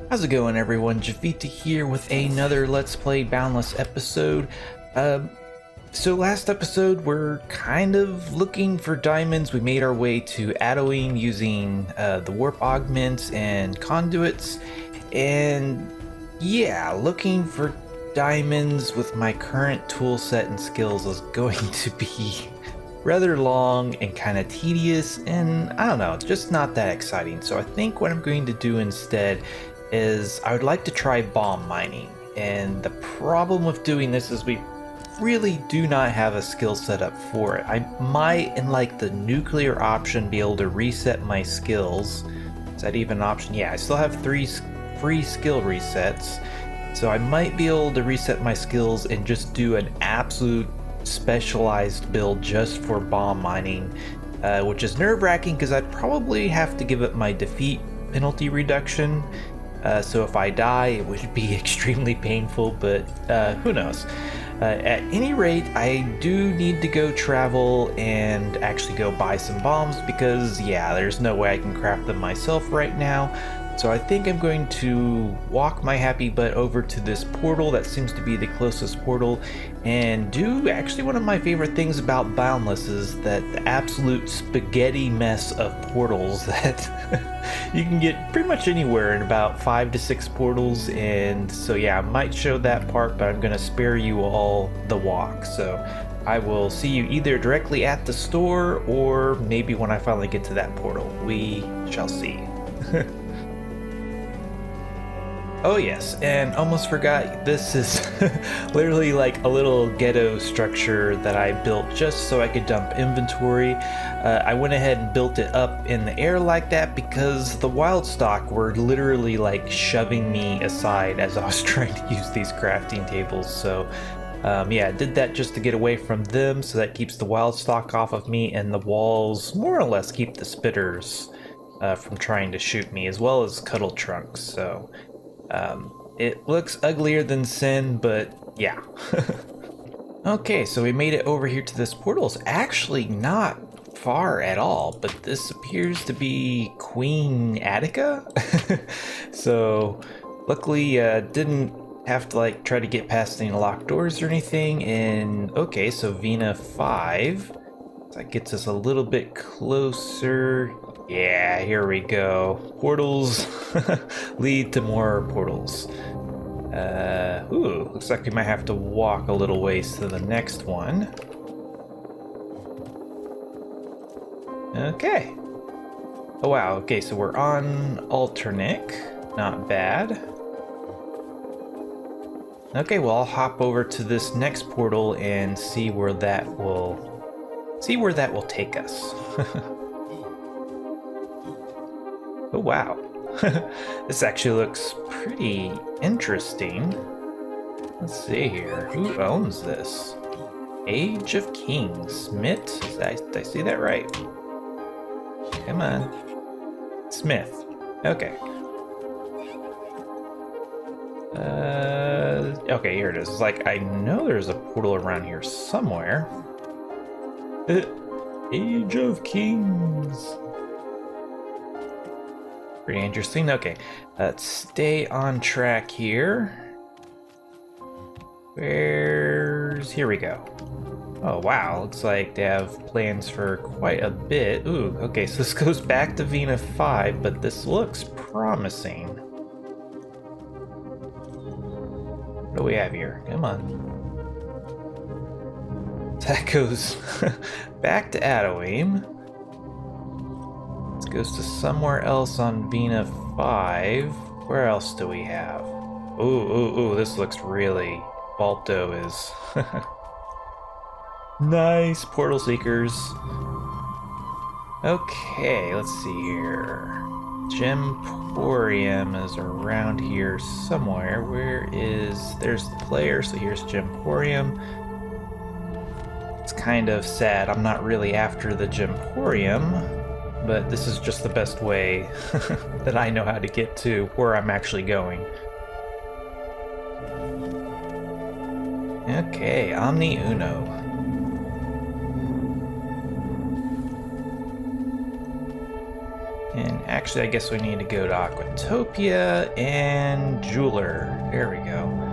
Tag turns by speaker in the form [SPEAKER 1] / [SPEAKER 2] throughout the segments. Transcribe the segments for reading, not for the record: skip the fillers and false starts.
[SPEAKER 1] How's it going, everyone? Javita here with another Let's Play Boundless episode. So last episode we're kind of looking for diamonds. We made our way to Attribution using the warp augments and conduits, and yeah, looking for diamonds with my current tool set and skills is going to be rather long and kind of tedious, and I don't know, it's just not that exciting. So I think what I'm going to do instead is I would like to try bomb mining. And the problem with doing this is we really do not have a skill set up for it. I might, in like the nuclear option, be able to reset my skills. Is that even an option? Yeah, I still have 3 free skill resets. So I might be able to reset my skills and just do an absolute specialized build just for bomb mining, which is nerve-wracking because I'd probably have to give up my defeat penalty reduction. So if I die, it would be extremely painful, but who knows. At any rate, I do need to go travel and actually go buy some bombs because, yeah, there's no way I can craft them myself right now. So I think I'm going to walk my happy butt over to this portal that seems to be the closest portal and do actually one of my favorite things about Boundless is that the absolute spaghetti mess of portals that you can get pretty much anywhere in about 5 to 6 portals. And so yeah, I might show that part, but I'm going to spare you all the walk. So I will see you either directly at the store or maybe when I finally get to that portal. We shall see. Oh yes, and almost forgot, this is literally like a little ghetto structure that I built just so I could dump inventory. I went ahead and built it up in the air like that because the wild stock were literally like shoving me aside as I was trying to use these crafting tables. So yeah, I did that just to get away from them, so that keeps the wild stock off of me, and the walls more or less keep the spitters from trying to shoot me, as well as cuddle trunks. So it looks uglier than sin, but yeah. Okay, so we made it over here to this portal. It's actually not far at all, but this appears to be Queen Attica. So luckily didn't have to like try to get past any locked doors or anything. And okay, so Vina 5, that gets us a little bit closer. Yeah, here we go. Portals lead to more portals. Ooh, looks like we might have to walk a little ways to the next one. Okay. Oh wow, okay, so we're on Alternic. Not bad. Okay, well I'll hop over to this next portal and see where that will take us. Oh wow, this actually looks pretty interesting. Let's see here, who owns this? Age of Kings, Smith, did I see that right? Come on, Smith, okay. Okay, here it is. It's like, I know there's a portal around here somewhere. Age of Kings. Pretty interesting. Okay, let's stay on track here. Here we go. Oh wow, looks like they have plans for quite a bit. Ooh, okay, so this goes back to Vina 5, but this looks promising. What do we have here? Come on. That goes back to Attribution. This goes to somewhere else on Vina 5. Where else do we have? Ooh, this looks really... Balto is... Nice! Portal Seekers. Okay, let's see here. Gemporium is around here somewhere. Where is... There's the player, so here's Gemporium. It's kind of sad. I'm not really after the Gemporium, but this is just the best way that I know how to get to where I'm actually going. Okay, Omni Uno. And actually, I guess we need to go to Aquatopia and Jeweler. There we go.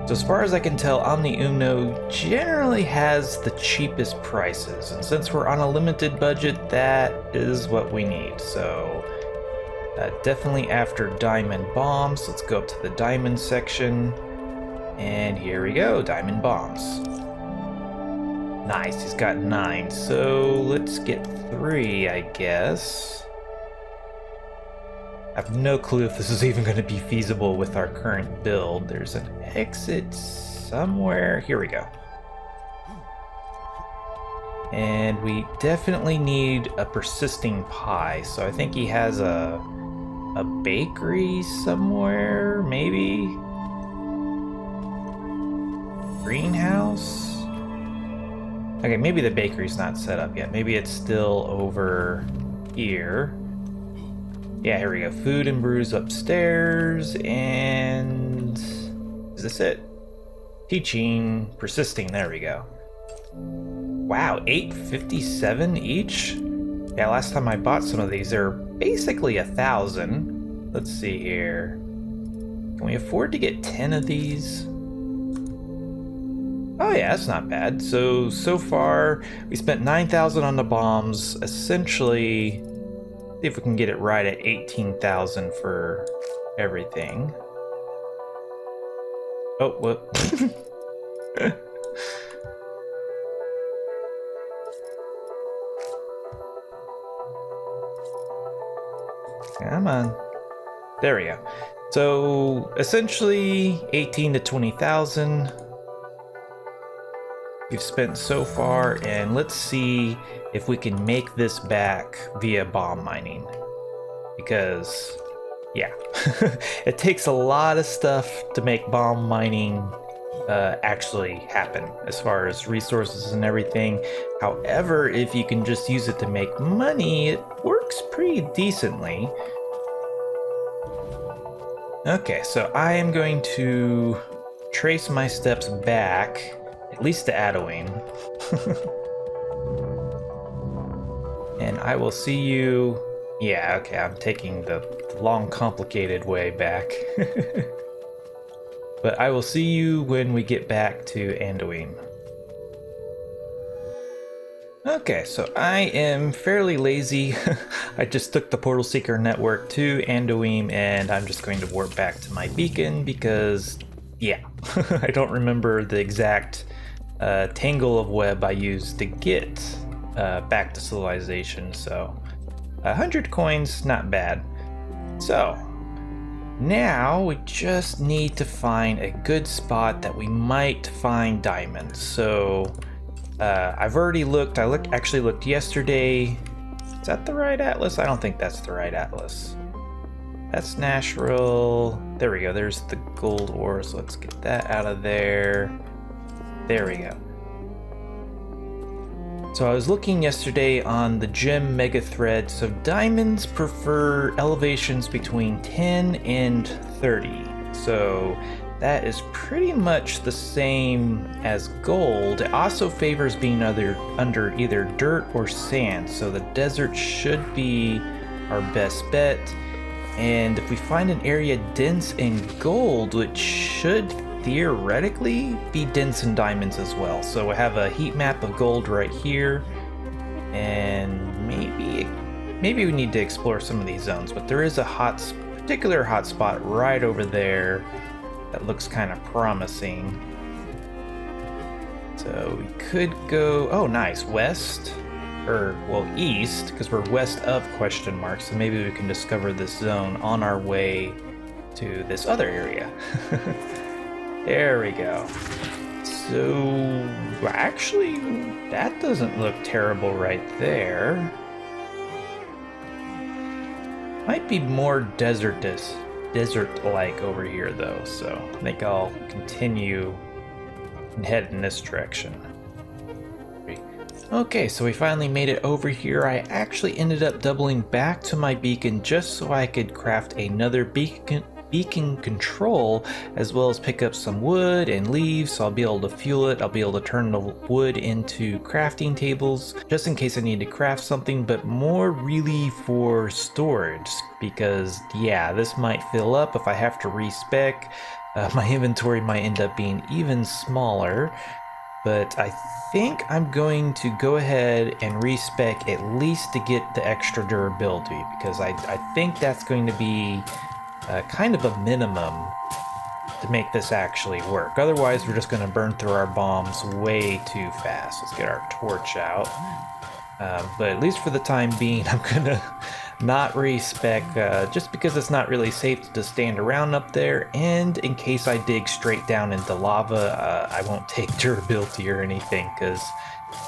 [SPEAKER 1] So as far as I can tell, Omni Umno generally has the cheapest prices. And since we're on a limited budget, that is what we need. So definitely after diamond bombs. Let's go up to the diamond section. And here we go, diamond bombs. Nice, he's got 9. So let's get 3, I guess. I have no clue if this is even going to be feasible with our current build. There's an exit somewhere. Here we go. And we definitely need a persisting pie. So I think he has a bakery somewhere, maybe? Greenhouse? Okay, maybe the bakery's not set up yet. Maybe it's still over here. Yeah, here we go. Food and brews upstairs, and is this it? Teaching, persisting, there we go. Wow, 857 each? Yeah, last time I bought some of these, they're basically 1,000. Let's see here. Can we afford to get 10 of these? Oh yeah, that's not bad. So far, we spent 9,000 on the bombs, essentially. See if we can get it right at 18,000 for everything. Oh, whoop. Come on. There we go. So essentially 18 to 20,000 we've spent so far, and let's see if we can make this back via bomb mining, because yeah, it takes a lot of stuff to make bomb mining actually happen as far as resources and everything. However, if you can just use it to make money, it works pretty decently. Okay, so I am going to trace my steps back at least to Adoween. And I will see you... Yeah, okay, I'm taking the long, complicated way back. But I will see you when we get back to Anduin. Okay, so I am fairly lazy. I just took the Portal Seeker network to Anduin, and I'm just going to warp back to my beacon because, yeah, I don't remember the exact tangle of web I used to get back to civilization, so 100 coins, not bad. So now we just need to find a good spot that we might find diamonds. So I've already looked. I actually looked yesterday. Is that the right atlas? I don't think that's the right atlas. That's natural. There we go. There's the gold ore, so let's get that out of there. There we go. So I was looking yesterday on the gem mega thread. So diamonds prefer elevations between 10 and 30. So that is pretty much the same as gold. It also favors being under either dirt or sand. So the desert should be our best bet. And if we find an area dense in gold, which should theoretically be dense in diamonds as well. So we have a heat map of gold right here, and maybe we need to explore some of these zones, but there is a particular hot spot right over there that looks kind of promising. So we could go, oh nice, west, or well east, because we're west of ? So maybe we can discover this zone on our way to this other area. There we go. So actually, that doesn't look terrible right there. Might be more desert-like over here though, so I think I'll continue and head in this direction. Okay, so we finally made it over here. I actually ended up doubling back to my beacon just so I could craft another beacon beacon control, as well as pick up some wood and leaves, so I'll be able to fuel it. I'll be able to turn the wood into crafting tables, just in case I need to craft something, but more really for storage, because yeah, this might fill up if I have to respec. My inventory might end up being even smaller, but I think I'm going to go ahead and respec at least to get the extra durability, because I think that's going to be kind of a minimum to make this actually work. Otherwise, we're just going to burn through our bombs way too fast. Let's get our torch out. But at least for the time being, I'm going to not respec, just because it's not really safe to just stand around up there, and in case I dig straight down into lava, I won't take durability or anything, because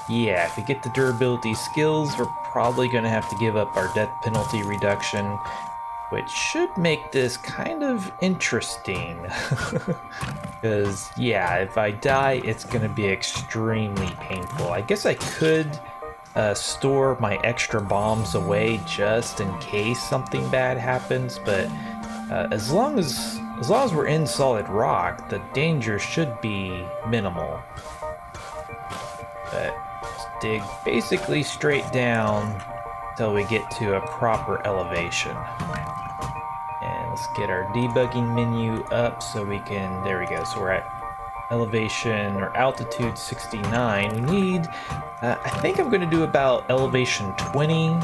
[SPEAKER 1] yeah, if we get the durability skills, we're probably going to have to give up our death penalty reduction, which should make this kind of interesting. Because yeah, if I die, it's going to be extremely painful. I guess I could store my extra bombs away just in case something bad happens, but as long as we're in solid rock, the danger should be minimal. But just dig basically straight down until we get to a proper elevation. And let's get our debugging menu up so we can, there we go, so we're at elevation or altitude 69. We need, I think I'm going to do about elevation 20.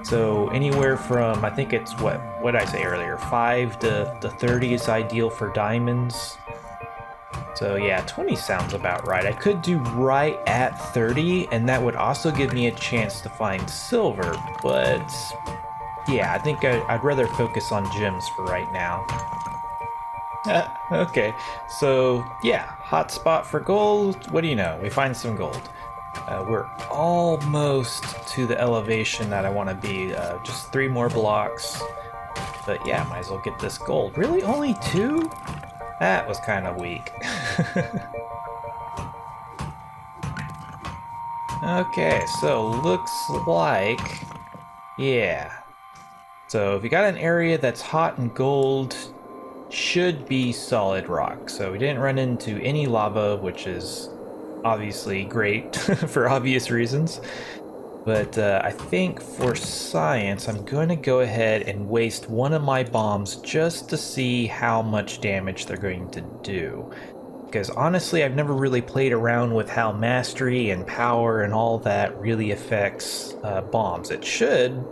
[SPEAKER 1] So anywhere from, I think it's what did I say earlier, 5 to 30 is ideal for diamonds. So yeah, 20 sounds about right. I could do right at 30, and that would also give me a chance to find silver, but yeah, I think I'd rather focus on gems for right now. Okay, so yeah, hot spot for gold. What do you know? We find some gold. We're almost to the elevation that I want to be. Just 3 more blocks. But yeah, might as well get this gold. Really? Only 2? That was kind of weak. Okay, so looks like, yeah. So if you got an area that's hot and gold, should be solid rock. So we didn't run into any lava, which is obviously great for obvious reasons. But I think for science, I'm going to go ahead and waste one of my bombs just to see how much damage they're going to do. Because honestly, I've never really played around with how mastery and power and all that really affects bombs. It should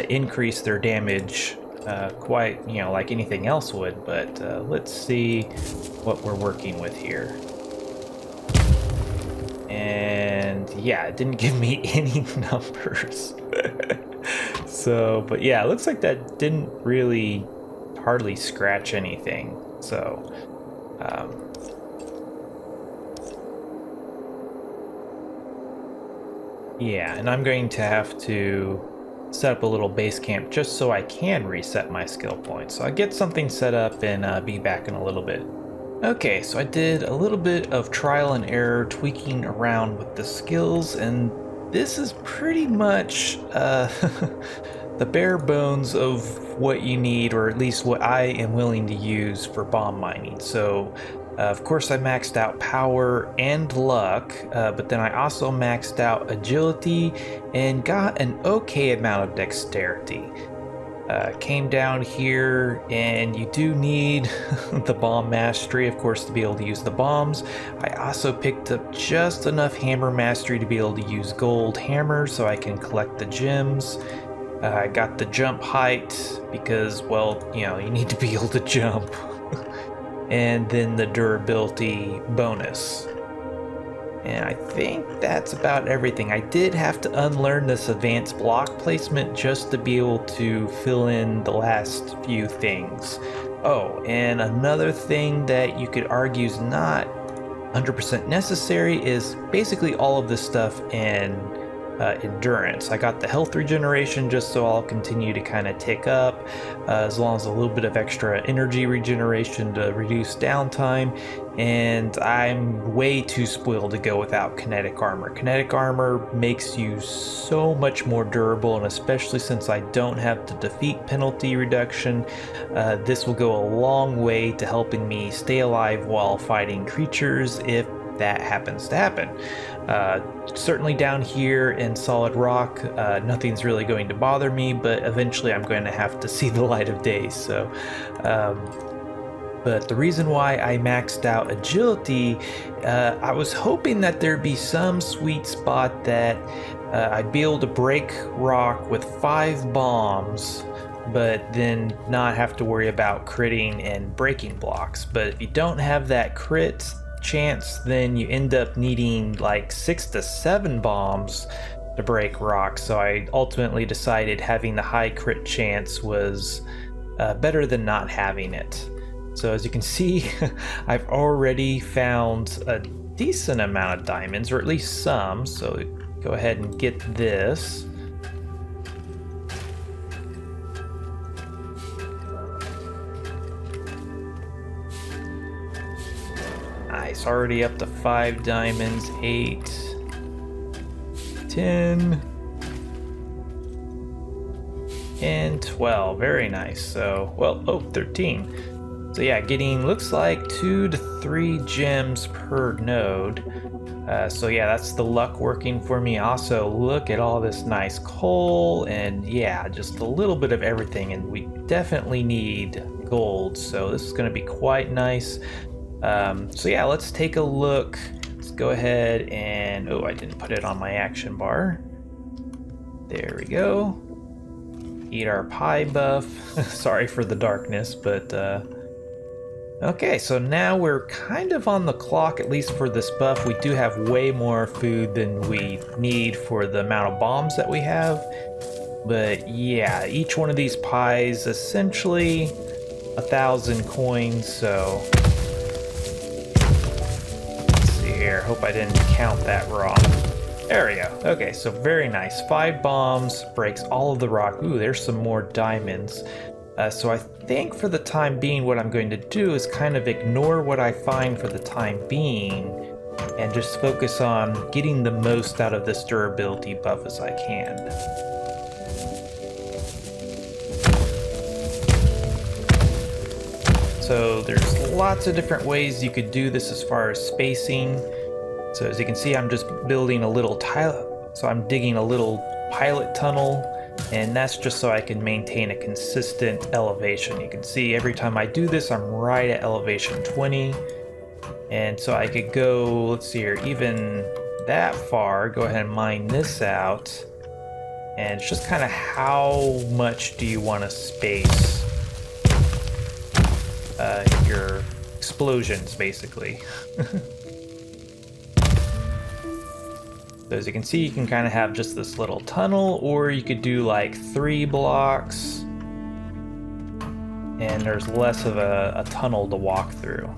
[SPEAKER 1] increase their damage quite, like anything else would, but let's see what we're working with here. And yeah, it didn't give me any numbers. So, but yeah, it looks like that didn't really hardly scratch anything. So, yeah, and I'm going to have to set up a little base camp just so I can reset my skill points. So I'll get something set up and be back in a little bit. Okay, so I did a little bit of trial and error tweaking around with the skills, and this is pretty much the bare bones of what you need, or at least what I am willing to use for bomb mining. So of course I maxed out power and luck, but then I also maxed out agility and got an okay amount of dexterity. Came down here, and you do need the bomb mastery, of course, to be able to use the bombs. I also picked up just enough hammer mastery to be able to use gold hammers so I can collect the gems. I got the jump height because, well, you need to be able to jump. And then the durability bonus. And I think that's about everything. I did have to unlearn this advanced block placement just to be able to fill in the last few things. Oh, and another thing that you could argue is not 100% necessary is basically all of this stuff in endurance. I got the health regeneration just so I'll continue to kind of tick up, as long as a little bit of extra energy regeneration to reduce downtime. And I'm way too spoiled to go without kinetic armor. Kinetic armor makes you so much more durable, and especially since I don't have the defeat penalty reduction, this will go a long way to helping me stay alive while fighting creatures if that happens to happen. Certainly down here in solid rock, nothing's really going to bother me, but eventually I'm going to have to see the light of day. So but the reason why I maxed out agility, I was hoping that there'd be some sweet spot that I'd be able to break rock with 5 bombs, but then not have to worry about critting and breaking blocks. But if you don't have that crit chance, then you end up needing like 6 to 7 bombs to break rock. So I ultimately decided having the high crit chance was better than not having it. So as you can see, I've already found a decent amount of diamonds, or at least some. So go ahead and get this. Nice, already up to 5 diamonds, 8, 10, and 12. Very nice. So, well, 13. So yeah, getting, looks like 2 to 3 gems per node. So yeah, that's the luck working for me. Also, look at all this nice coal, and yeah, just a little bit of everything. And we definitely need gold, so this is going to be quite nice. So yeah, let's take a look. Let's go ahead and, oh, I didn't put it on my action bar. There we go. Eat our pie buff. Sorry for the darkness, but okay, so now we're kind of on the clock, at least for this buff. We do have way more food than we need for the amount of bombs that we have. But yeah, each one of these pies essentially 1,000 coins, so let's see here. Hope I didn't count that wrong. There we go. Okay, so very nice. 5 bombs, breaks all of the rock. Ooh, there's some more diamonds. So I think for the time being, what I'm going to do is kind of ignore what I find for the time being and just focus on getting the most out of this durability buff as I can. So there's lots of different ways you could do this as far as spacing. So as you can see, I'm just building a little tile. So I'm digging a little pilot tunnel, and that's just so I can maintain a consistent elevation. You can see every time I do this, I'm right at elevation 20. And so I could go, let's see here, even that far, go ahead and mine this out. And it's just kind of how much do you want to space your explosions, basically. So as you can see, you can kind of have just this little tunnel, or you could do like 3 blocks, and there's less of a tunnel to walk through.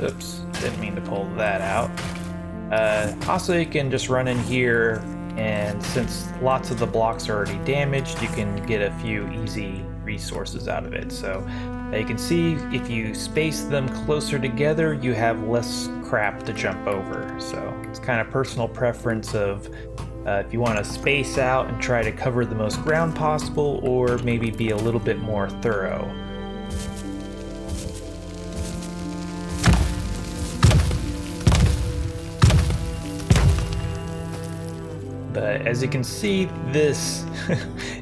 [SPEAKER 1] Oops, didn't mean to pull that out. Also, you can just run in here, and since lots of the blocks are already damaged, you can get a few easy resources out of it. So you can see if you space them closer together, you have less crap to jump over. So it's kind of personal preference of if you want to space out and try to cover the most ground possible, or maybe be a little bit more thorough. But as you can see, this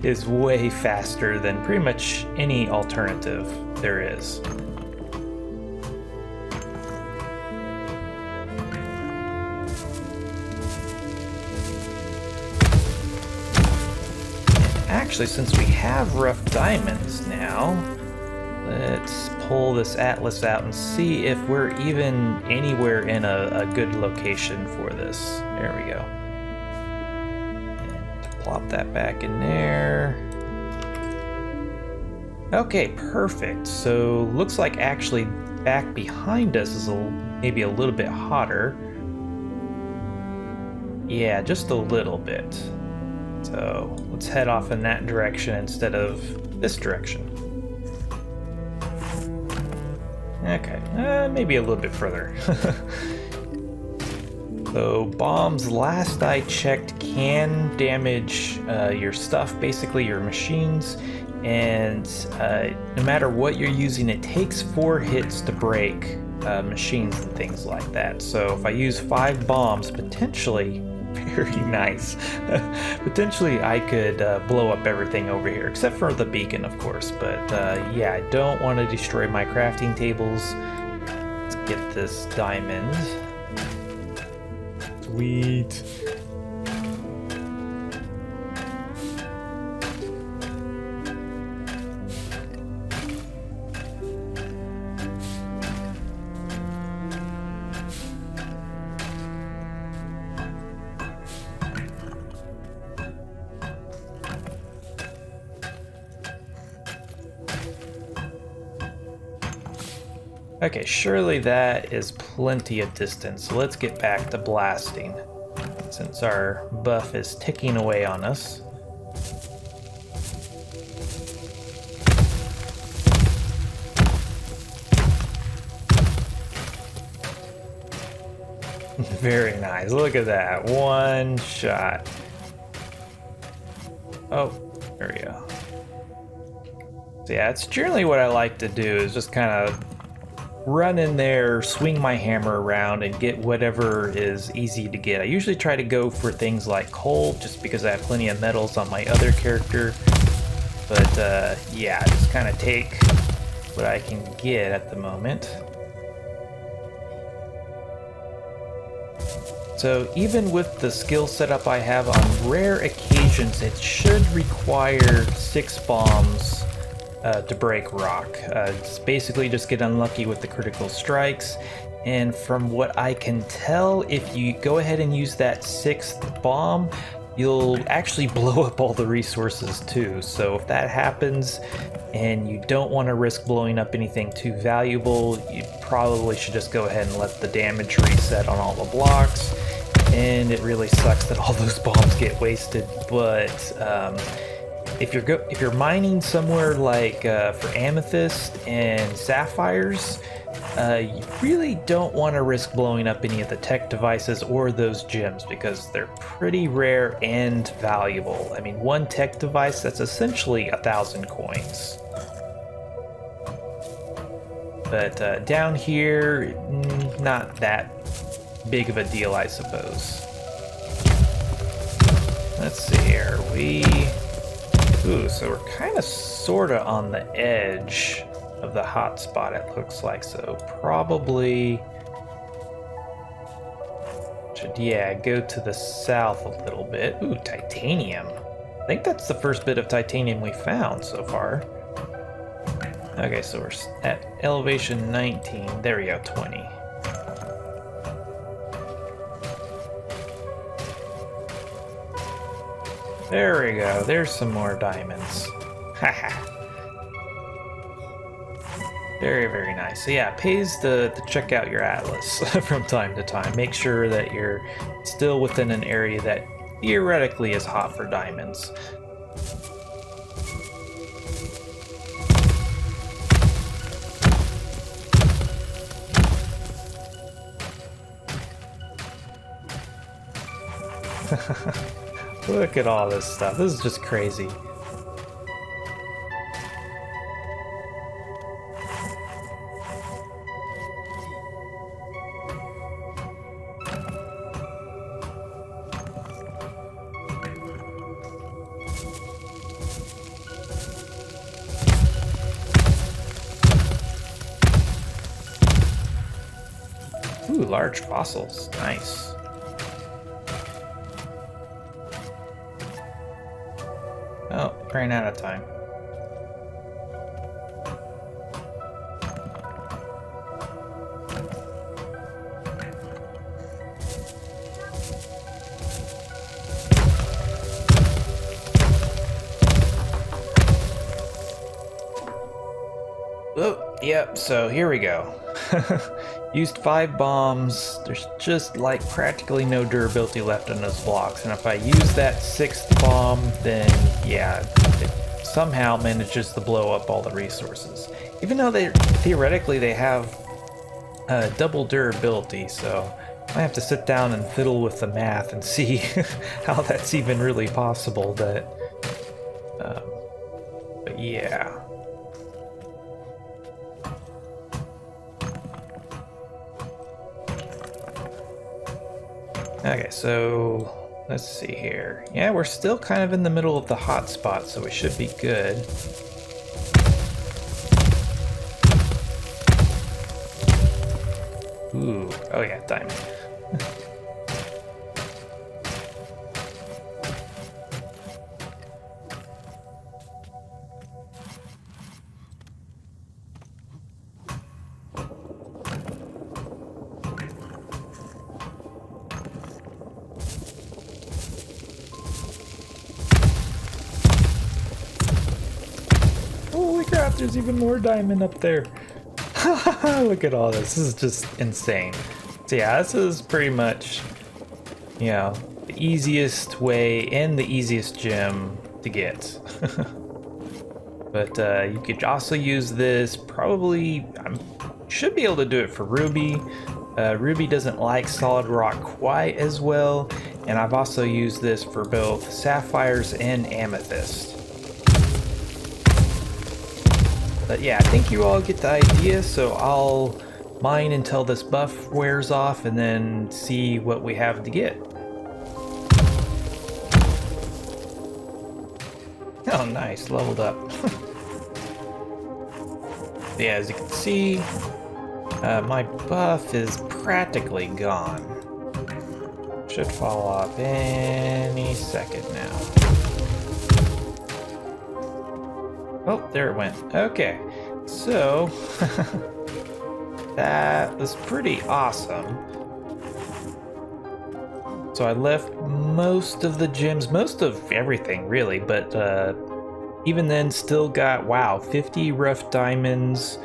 [SPEAKER 1] is way faster than pretty much any alternative there is. And actually, since we have rough diamonds now, let's pull this atlas out and see if we're even anywhere in a good location for this. There we go. Plop that back in there. Okay, perfect. So looks like actually back behind us is maybe a little bit hotter. Yeah, just a little bit. So let's head off in that direction instead of this direction. Okay, maybe a little bit further. So bombs, last I checked, can damage your stuff, basically your machines, and no matter what you're using, it takes 4 hits to break machines and things like that. So if I use 5 bombs, potentially, very nice, potentially I could blow up everything over here, except for the beacon, of course. But yeah, I don't want to destroy my crafting tables. Let's get this diamond. Sweet. Okay, surely that is plenty of distance, so let's get back to blasting, since our buff is ticking away on us. Very nice, look at that, one shot. Oh, there we go. So yeah, it's generally what I like to do, is just kind of run in there, swing my hammer around, and get whatever is easy to get. I usually try to go for things like coal, just because I have plenty of metals on my other character. But yeah, just kind of take what I can get at the moment. So even with the skill setup I have, on rare occasions it should require 6 bombs to break rock. It's basically just get unlucky with the critical strikes, and from what I can tell, if you go ahead and use that 6th bomb, you'll actually blow up all the resources too. So if that happens and you don't want to risk blowing up anything too valuable, you probably should just go ahead and let the damage reset on all the blocks. And it really sucks that all those bombs get wasted, but if you're mining somewhere like for amethyst and sapphires, you really don't want to risk blowing up any of the tech devices or those gems, because they're pretty rare and valuable. I mean, one tech device, that's essentially 1,000 coins. But down here, not that big of a deal, I suppose. Let's see here. Ooh, so we're kind of sorta on the edge of the hot spot, it looks like. So probably should, yeah, go to the south a little bit. Ooh, titanium. I think that's the first bit of titanium we found so far. Okay, so we're at elevation 19. There we go, 20. There we go, there's some more diamonds. Haha. Very, very nice. So yeah, it pays to check out your atlas from time to time. Make sure that you're still within an area that theoretically is hot for diamonds. Look at all this stuff. This is just crazy. Ooh, large fossils. Nice. Oh, ran out of time. Oh, yep, so here we go. Used 5 bombs. There's just like practically no durability left in those blocks. And if I use that 6th bomb, then yeah, it somehow manages to blow up all the resources. Even though theoretically they have double durability, so I have to sit down and fiddle with the math and see how that's even really possible. But yeah. Okay, so let's see here. Yeah, we're still kind of in the middle of the hot spot, so we should be good. Ooh, oh yeah, diamond. Holy crap, there's even more diamond up there. Look at all this. This is just insane. So yeah, this is pretty much, you know, the easiest way and the easiest gem to get. But you could also use this, probably, should be able to do it for ruby. Ruby doesn't like solid rock quite as well. And I've also used this for both sapphires and amethyst. But yeah, I think you all get the idea, so I'll mine until this buff wears off and then see what we have to get. Oh nice, leveled up. Yeah, as you can see, my buff is practically gone. Should fall off any second now. Oh, there it went. Okay, so that was pretty awesome. So I left most of the gems, most of everything really, but even then still got, wow, 50 rough diamonds.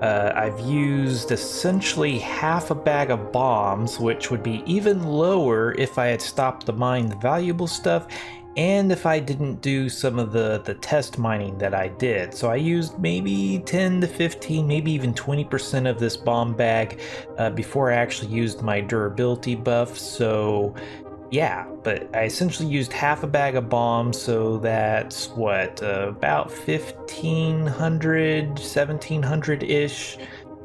[SPEAKER 1] I've used essentially half a bag of bombs, which would be even lower if I had stopped to mine the valuable stuff, and if I didn't do some of the test mining that I did. So I used maybe 10 to 15, maybe even 20% of this bomb bag before I actually used my durability buff. So yeah, but I essentially used half a bag of bombs, so that's what, about 1,500, 1,700-ish,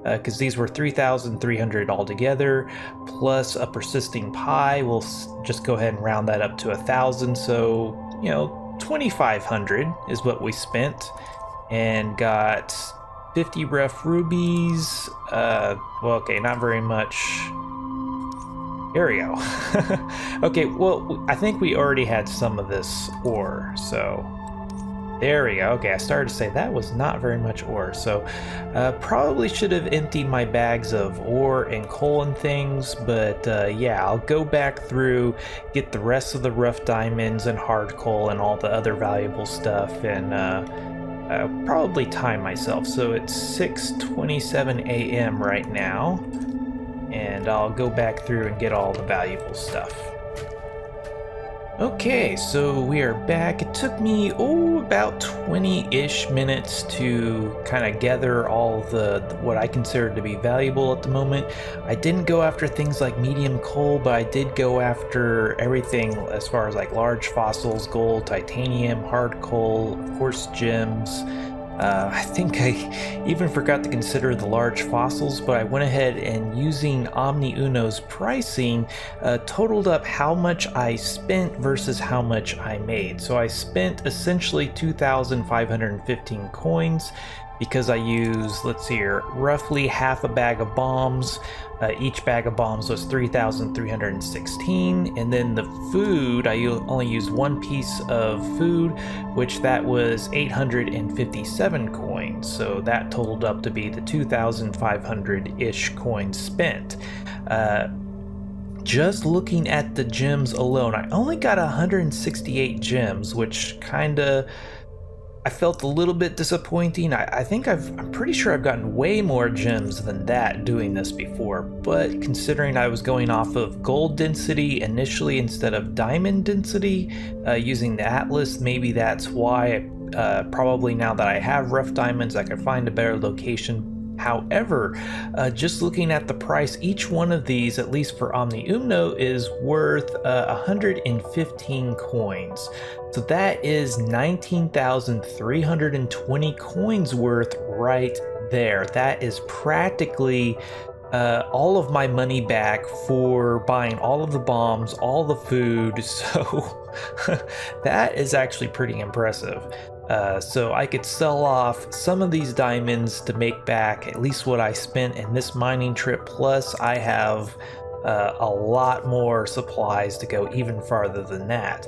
[SPEAKER 1] because these were 3,300 altogether, plus a persisting pi. We'll just go ahead and round that up to 1,000, so, you know, 2,500 is what we spent, and got 50 rough rubies. Well, okay, not very much. There we go. Okay, well, I think we already had some of this ore, so there we go. Okay, I started to say that was not very much ore, so probably should have emptied my bags of ore and coal and things, but yeah, I'll go back through, get the rest of the rough diamonds and hard coal and all the other valuable stuff, and probably time myself. So it's 6:27 a.m. right now. And I'll go back through and get all the valuable stuff. Okay, so we are back. It took me, about 20-ish minutes to kind of gather all the what I consider to be valuable at the moment. I didn't go after things like medium coal, but I did go after everything as far as like large fossils, gold, titanium, hard coal, of course gems. I think I even forgot to consider the large fossils, but I went ahead and using Omni Uno's pricing, totaled up how much I spent versus how much I made. So I spent essentially 2,515 coins because I used, let's see here, roughly half a bag of bombs. Each bag of bombs was 3,316, and then the food, I only used one piece of food, which that was 857 coins, so that totaled up to be the 2,500-ish coins spent. Just looking at the gems alone, I only got 168 gems, which kinda I felt a little bit disappointing. I think I'm pretty sure I've gotten way more gems than that doing this before, but considering I was going off of gold density initially instead of diamond density, using the atlas, maybe that's why. Probably now that I have rough diamonds, I can find a better location. However, just looking at the price, each one of these, at least for Omni Umno, is worth 115 coins. So that is 19,320 coins worth right there. That is practically all of my money back for buying all of the bombs, all the food. So that is actually pretty impressive. So I could sell off some of these diamonds to make back at least what I spent in this mining trip, plus I have a lot more supplies to go even farther than that.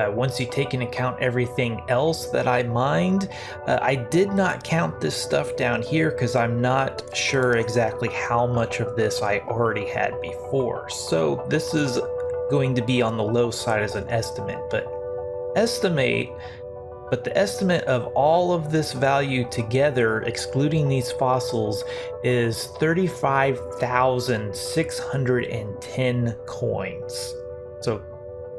[SPEAKER 1] Once you take into account everything else that I mined, I did not count this stuff down here because I'm not sure exactly how much of this I already had before. So this is going to be on the low side as an estimate, but the estimate of all of this value together, excluding these fossils, is 35,610 coins. So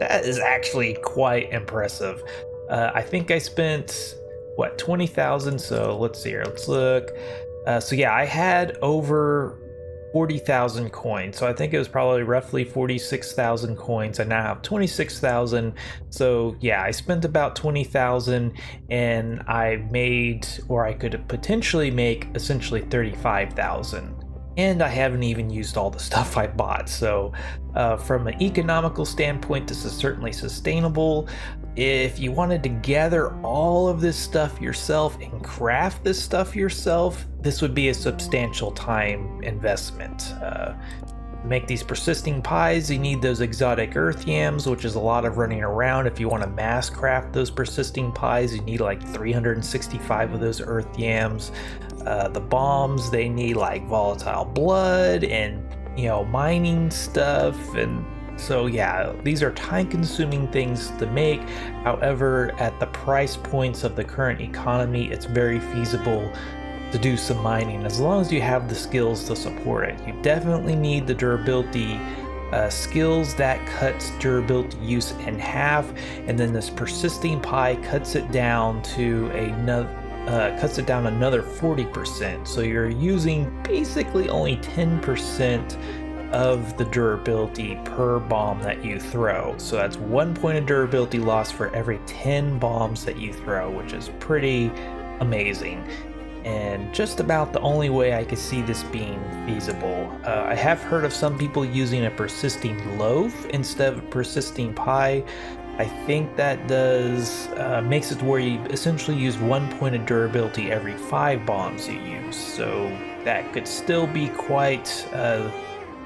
[SPEAKER 1] that is actually quite impressive. I think I spent, what, 20,000? So let's see here, let's look. So yeah, I had over 40,000 coins, so I think it was probably roughly 46,000 coins. I now have 26,000, so yeah, I spent about 20,000 and I made, or I could potentially make, essentially 35,000. And I haven't even used all the stuff I bought, so from an economical standpoint, this is certainly sustainable. If you wanted to gather all of this stuff yourself and craft this stuff yourself, this would be a substantial time investment. To make these persisting pies, you need those exotic earth yams, which is a lot of running around. If you want to mass craft those persisting pies, you need like 365 of those earth yams. The bombs, they need like volatile blood and, you know, mining stuff, and so yeah, these are time-consuming things to make. However, at the price points of the current economy, it's very feasible to do some mining as long as you have the skills to support it. You definitely need the durability skills. That cuts durability use in half, and then this persisting pie cuts it down to another another 40%. So you're using basically only 10% of the durability per bomb that you throw. So that's 1 point of durability loss for every 10 bombs that you throw, which is pretty amazing. And just about the only way I could see this being feasible. I have heard of some people using a persisting loaf instead of a persisting pie. I think that does makes it where you essentially use 1 point of durability every 5 bombs you use. So that could still be quite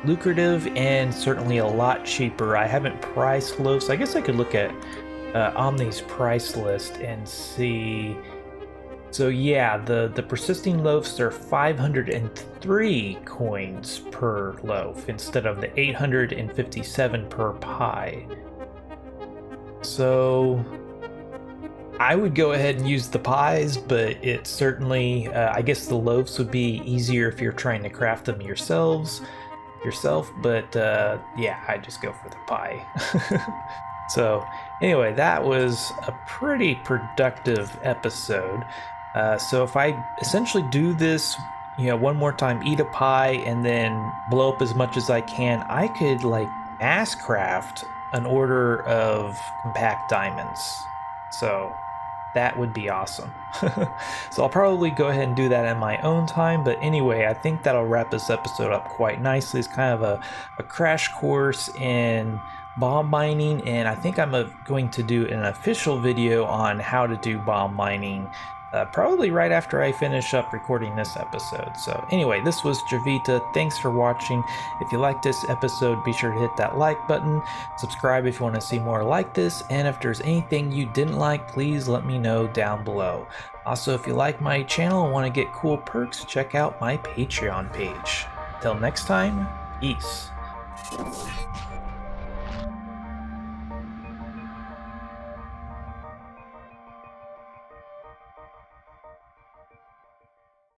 [SPEAKER 1] lucrative and certainly a lot cheaper. I haven't priced loaves. I guess I could look at Omni's price list and see. So yeah, the persisting loaves are 503 coins per loaf instead of the 857 per pie. So I would go ahead and use the pies, but it certainly, I guess the loaves would be easier if you're trying to craft them yourself, but yeah, I just go for the pie. So anyway, that was a pretty productive episode. So if I essentially do this, you know, one more time, eat a pie and then blow up as much as I can, I could like mass craft an order of compact diamonds. So that would be awesome. So I'll probably go ahead and do that in my own time. But anyway, I think that'll wrap this episode up quite nicely. It's kind of a crash course in bomb mining, and I think I'm going to do an official video on how to do bomb mining probably right after I finish up recording this episode. So anyway, this was Javita. Thanks for watching. If you liked this episode, be sure to hit that like button. Subscribe if you want to see more like this. And if there's anything you didn't like, please let me know down below. Also, if you like my channel and want to get cool perks, check out my Patreon page. Till next time, peace.